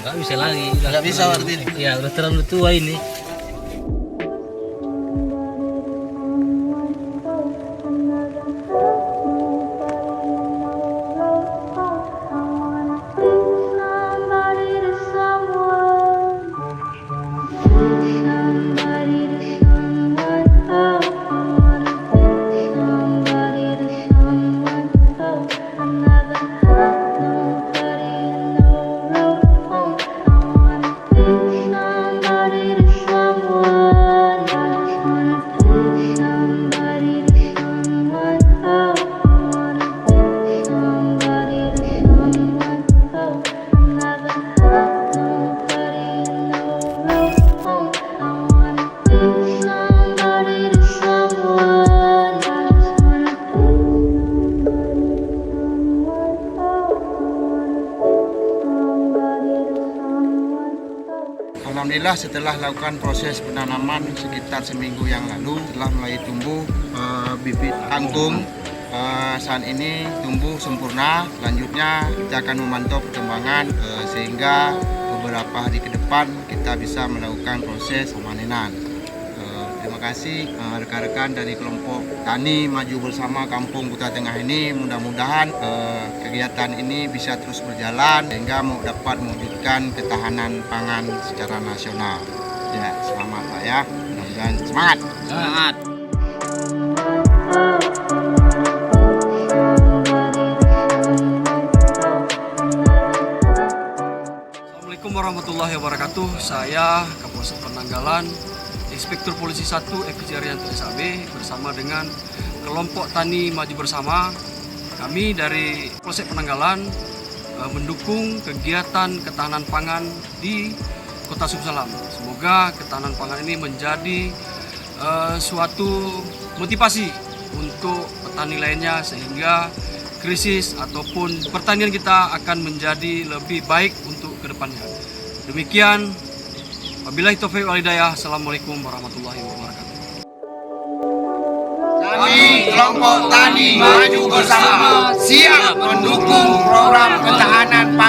nggak bisa lagi. Nggak bisa berarti ini. Ya udah terlalu tua ini. Alhamdulillah setelah lakukan proses penanaman sekitar seminggu yang lalu telah mulai tumbuh bibit kangkung. Saat ini tumbuh sempurna. Selanjutnya kita akan memantau perkembangan sehingga beberapa hari ke depan kita bisa melakukan proses pemanenan. Terima kasih rekan-rekan dari kelompok Tani Maju Bersama Kampung Kuta Tengah ini. Mudah-mudahan kegiatan ini bisa terus berjalan sehingga dapat mewujudkan ketahanan pangan secara nasional. Ya, selamat Pak ya. Mudah-mudahan semangat. Semangat. Assalamualaikum warahmatullahi wabarakatuh. Saya Kapolsek Penanggalan, Inspektur Polisi 1 FJ Arianto SAB bersama dengan kelompok Tani Maju Bersama. Kami dari Polsek Penanggalan mendukung kegiatan ketahanan pangan di Kota Sumsalam. Semoga ketahanan pangan ini menjadi suatu motivasi untuk petani lainnya sehingga krisis ataupun pertanian kita akan menjadi lebih baik untuk kedepannya. Demikian, wabillahi taufiq wal hidayah. Assalamualaikum warahmatullahi wabarakatuh. Kami kelompok Tani Maju Bersama siap mendukung program ketahanan pangan